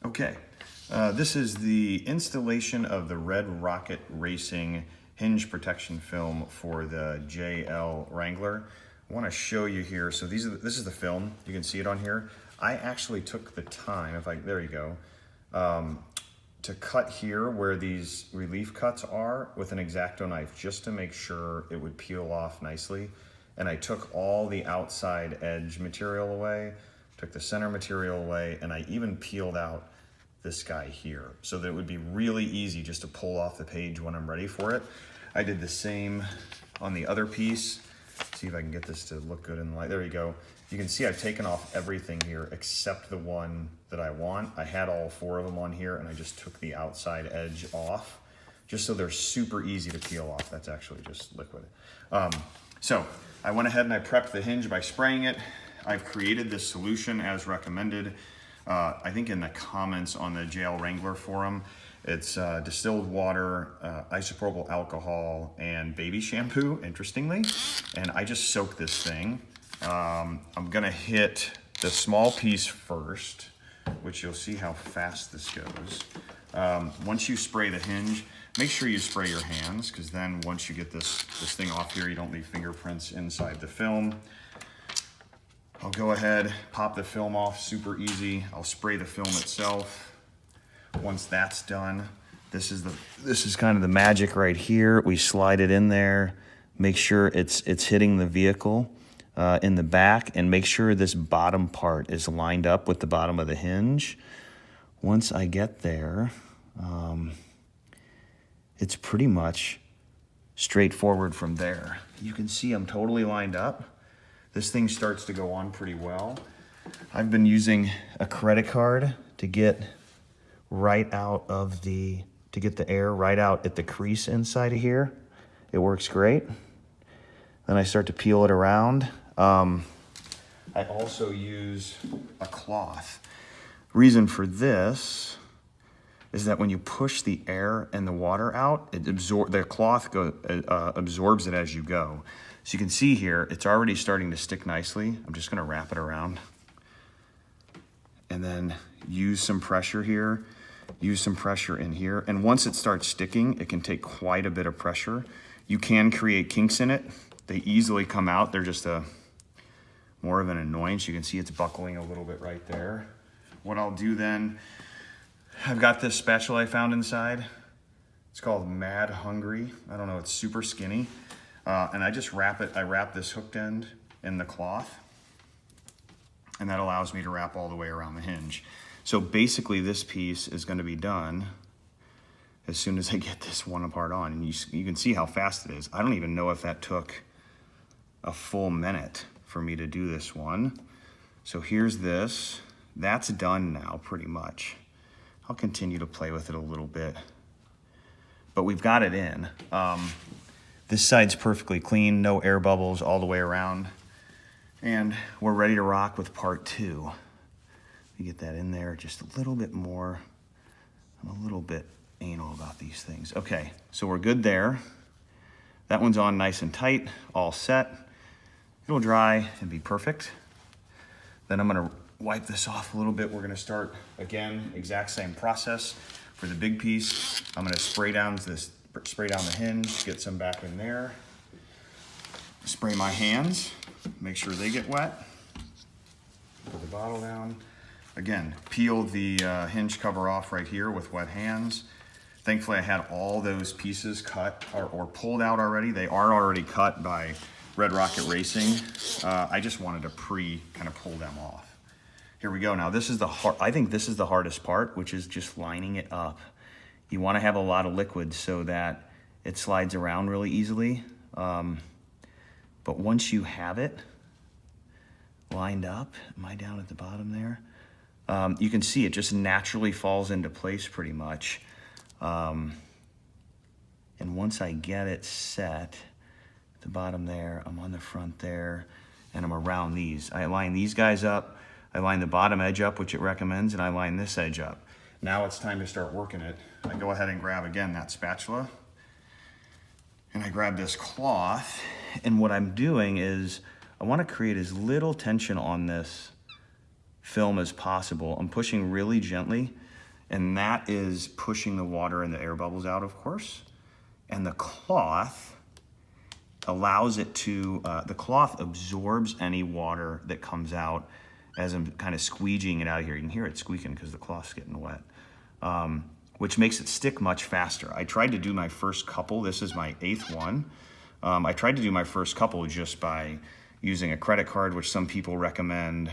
Okay, this is the installation of the Red Rocket Racing hinge protection film for the JL Wrangler. I want to show you here. So this is the film. You can see it on here. I actually took the time, there you go, to cut here where these relief cuts are with an X-Acto knife just to make sure it would peel off nicely. And I took all the outside edge material away, took the center material away, and I even peeled out this guy here so that it would be really easy just to pull off the page when I'm ready for it. I did the same on the other piece. See if I can get this to look good in the light. There you go. You can see I've taken off everything here except the one that I want. I had all 4 of them on here and I just took the outside edge off just so they're super easy to peel off. That's actually just liquid. So I went ahead and I prepped the hinge by spraying it. I've created this solution as recommended. I think in the comments on the JL Wrangler forum, it's distilled water, isopropyl alcohol, and baby shampoo, interestingly. And I just soak this thing. I'm gonna hit the small piece first, which you'll see how fast this goes. Once you spray the hinge, make sure you spray your hands, because then once you get this thing off here, you don't leave fingerprints inside the film. I'll go ahead, pop the film off, super easy. I'll spray the film itself. Once that's done, this is kind of the magic right here. We slide it in there, make sure it's hitting the vehicle in the back, and make sure this bottom part is lined up with the bottom of the hinge. Once I get there, it's pretty much straightforward from there. You can see I'm totally lined up. This thing starts to go on pretty well. I've been using a credit card to get right out of to get the air right out at the crease inside of here. It works great. Then I start to peel it around. I also use a cloth. Reason for this is that when you push the air and the water out, the cloth absorbs it as you go. So you can see here, it's already starting to stick nicely. I'm just gonna wrap it around. And then use some pressure here, use some pressure in here. And once it starts sticking, it can take quite a bit of pressure. You can create kinks in it. They easily come out. They're just more of an annoyance. You can see it's buckling a little bit right there. What I'll do then, I've got this spatula I found inside. It's called Mad Hungry. I don't know, it's super skinny. And I just wrap it, I wrap this hooked end in the cloth, and that allows me to wrap all the way around the hinge. So basically this piece is gonna be done as soon as I get this one part on. And you can see how fast it is. I don't even know if that took a full minute for me to do this one. So here's this, that's done now pretty much. I'll continue to play with it a little bit, but we've got it in. This side's perfectly clean, no air bubbles all the way around. And we're ready to rock with part 2. We get that in there just a little bit more. I'm a little bit anal about these things. Okay, so we're good there. That one's on nice and tight, all set. It'll dry and be perfect. Then I'm gonna wipe this off a little bit. We're gonna start, again, exact same process. For the big piece, I'm gonna spray down the hinge, get some back in there. Spray my hands, make sure they get wet. Put the bottle down. Again, peel the hinge cover off right here with wet hands. Thankfully I had all those pieces cut or pulled out already. They are already cut by Red Rocket Racing. I just wanted to kind of pull them off. Here we go. Now this is I think this is the hardest part, which is just lining it up. You want to have a lot of liquid so that it slides around really easily. But once you have it lined up, am I down at the bottom there? You can see it just naturally falls into place pretty much. And once I get it set, at the bottom there, I'm on the front there, and I'm around these. I line these guys up, I line the bottom edge up, which it recommends, and I line this edge up. Now it's time to start working it. I go ahead and grab, again, that spatula, and I grab this cloth, and what I'm doing is I want to create as little tension on this film as possible. I'm pushing really gently And that is pushing the water and the air bubbles out, of course. And the cloth allows it to, the cloth absorbs any water that comes out as I'm kind of squeegeeing it out of here. You can hear it squeaking because the cloth's getting wet, which makes it stick much faster. I tried to do my first couple. This is my 8th one. I tried to do my first couple just by using a credit card, which some people recommend.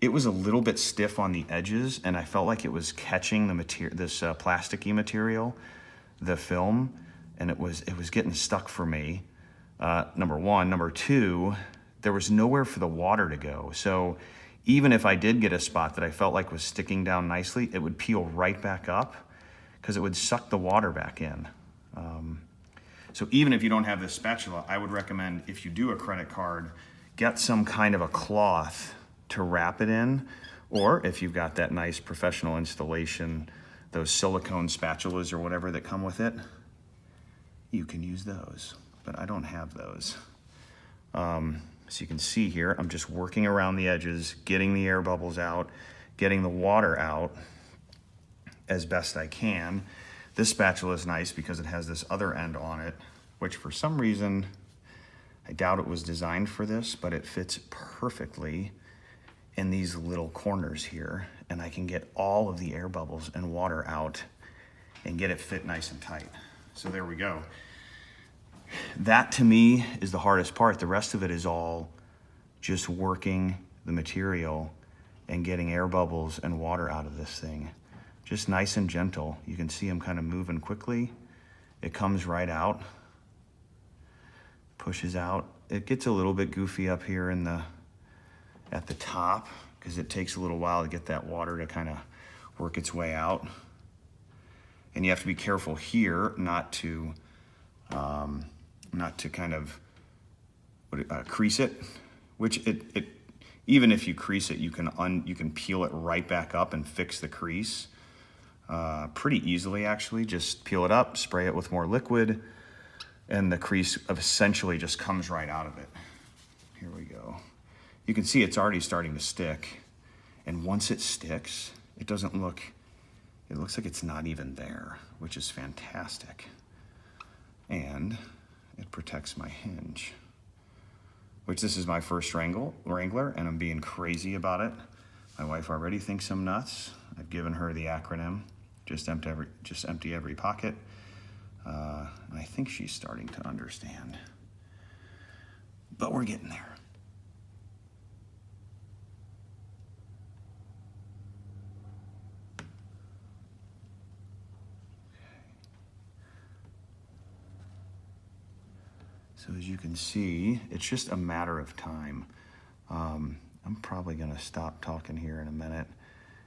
It was a little bit stiff on the edges, and I felt like it was catching the material, this plasticky material, the film, and it was getting stuck for me. Number one. Number two, there was nowhere for the water to go. So even if I did get a spot that I felt like was sticking down nicely, it would peel right back up because it would suck the water back in. So even if you don't have this spatula, I would recommend, if you do a credit card, get some kind of a cloth to wrap it in, or if you've got that nice professional installation, those silicone spatulas or whatever that come with it, you can use those, but I don't have those. So you can see here, I'm just working around the edges, getting the air bubbles out, getting the water out as best I can. This spatula is nice because it has this other end on it, which for some reason, I doubt it was designed for this, but it fits perfectly in these little corners here, and I can get all of the air bubbles and water out and get it fit nice and tight. So there we go. That to me is the hardest part. The rest of it is all just working the material and getting air bubbles and water out of this thing. Just nice and gentle. You can see I'm kind of moving quickly. It comes right out, pushes out. It gets a little bit goofy up here at the top because it takes a little while to get that water to kind of work its way out. And you have to be careful here not to kind of crease it, which it even if you crease it, you can peel it right back up and fix the crease pretty easily, actually. Just peel it up, spray it with more liquid, and the crease essentially just comes right out of it. Here we go. You can see it's already starting to stick, and once it sticks, it looks like it's not even there, which is fantastic. And it protects my hinge, which this is my first Wrangler, and I'm being crazy about it. My wife already thinks I'm nuts. I've given her the acronym, just empty every pocket. And I think she's starting to understand, but we're getting there. So as you can see, it's just a matter of time. I'm probably gonna stop talking here in a minute,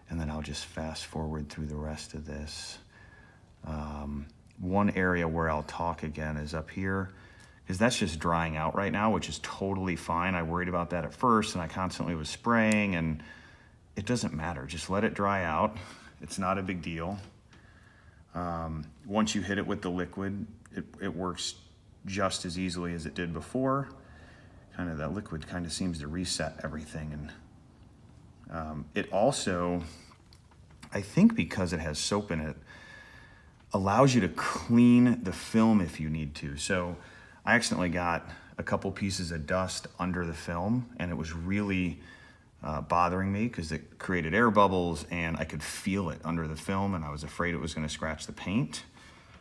and then I'll just fast forward through the rest of this. One area where I'll talk again is up here, because that's just drying out right now, which is totally fine. I worried about that at first, and I constantly was spraying, and it doesn't matter. Just let it dry out. It's not a big deal. Once you hit it with the liquid, it works just as easily as it did before. That liquid kind of seems to reset everything. And it also, I think because it has soap in it, allows you to clean the film if you need to. So I accidentally got a couple pieces of dust under the film, and it was really bothering me because it created air bubbles, and I could feel it under the film, and I was afraid it was going to scratch the paint.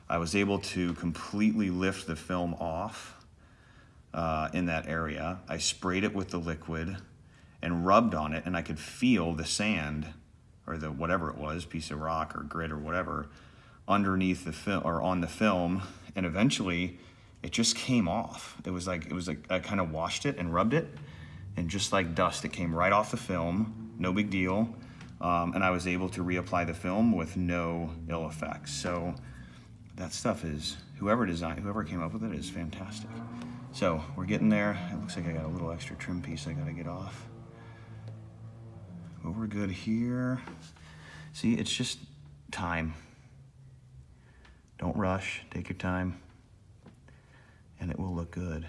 I was able to completely lift the film off in that area. I sprayed it with the liquid and rubbed on it, and I could feel the sand, or the whatever it was, piece of rock or grit or whatever, underneath the film or on the film, and eventually it just came off. It was like I kind of washed it and rubbed it, and just like dust, it came right off the film, no big deal. And I was able to reapply the film with no ill effects. So that stuff is, whoever came up with it is fantastic. So we're getting there. It looks like I got a little extra trim piece I gotta get off. But we're good here. See, it's just time. Don't rush, take your time, and it will look good.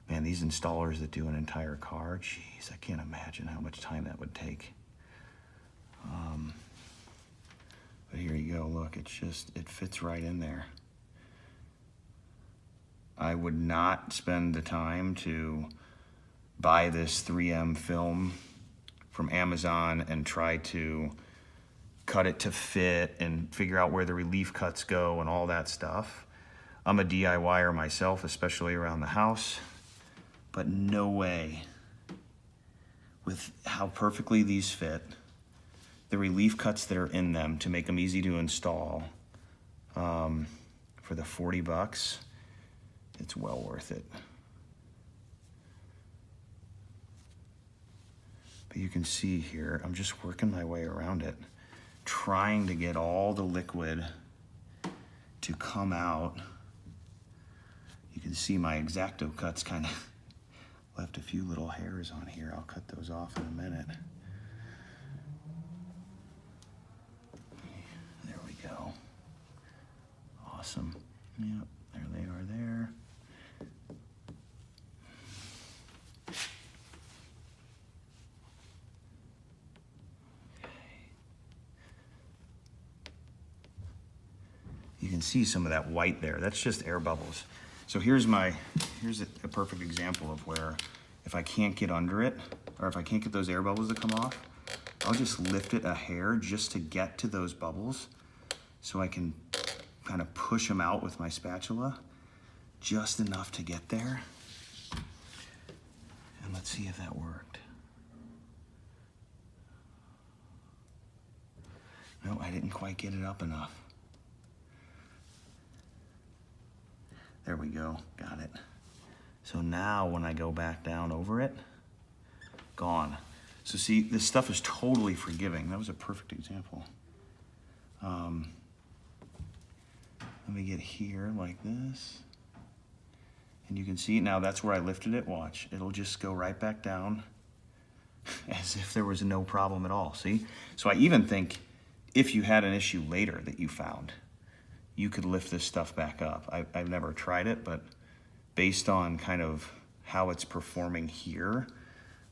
Man, these installers that do an entire car, geez, I can't imagine how much time that would take. go, look, it's just, it fits right in there. I would not spend the time to buy this 3M film from Amazon and try to cut it to fit and figure out where the relief cuts go and all that stuff. I'm a DIYer myself, especially around the house, but no way, with how perfectly these fit, the relief cuts that are in them to make them easy to install, for the 40 bucks, it's well worth it. But you can see here, I'm just working my way around it, trying to get all the liquid to come out. You can see my X-Acto cuts kind of left a few little hairs on here. I'll cut those off in a minute. There we go. Awesome. Yep, there they are there. You can see some of that white there. That's just air bubbles. So here's a perfect example of where if I can't get under it, or if I can't get those air bubbles to come off, I'll just lift it a hair just to get to those bubbles so I can kind of push them out with my spatula just enough to get there. And let's see if that worked. No, I didn't quite get it up enough. There we go, got it. So now when I go back down over it, gone. So see, this stuff is totally forgiving. That was a perfect example. Let me get here like this. And you can see now that's where I lifted it, watch. It'll just go right back down as if there was no problem at all, see? So I even think if you had an issue later that you found, you could lift this stuff back up. I've never tried it, but based on kind of how it's performing here,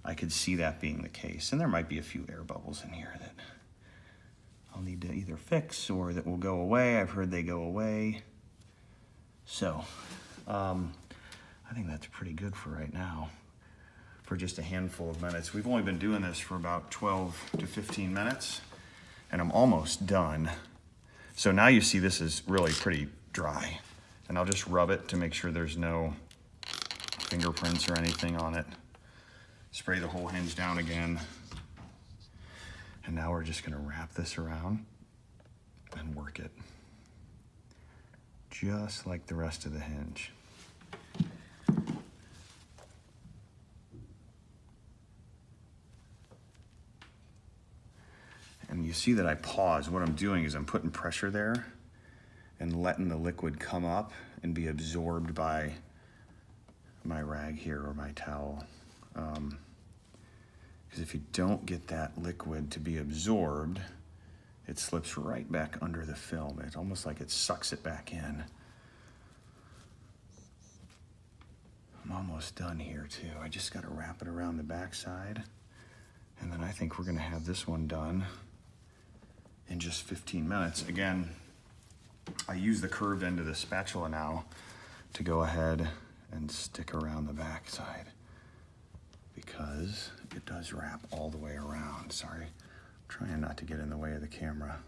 I could see that being the case. And there might be a few air bubbles in here that I'll need to either fix or that will go away. I've heard they go away. So, I think that's pretty good for right now, for just a handful of minutes. We've only been doing this for about 12 to 15 minutes, and I'm almost done. So now you see this is really pretty dry, and I'll just rub it to make sure there's no fingerprints or anything on it. Spray the whole hinge down again. And now we're just gonna wrap this around and work it. Just like the rest of the hinge. And you see that I pause. What I'm doing is I'm putting pressure there and letting the liquid come up and be absorbed by my rag here or my towel. Because if you don't get that liquid to be absorbed, it slips right back under the film. It's almost like it sucks it back in. I'm almost done here too. I just got to wrap it around the backside, and then I think we're going to have this one done in just 15 minutes. Again, I use the curved end of the spatula now to go ahead and stick around the backside because it does wrap all the way around. Sorry, I'm trying not to get in the way of the camera,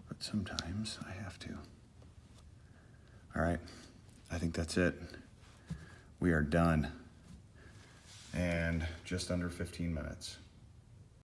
but sometimes I have to. All right, I think that's it. We are done, and just under 15 minutes.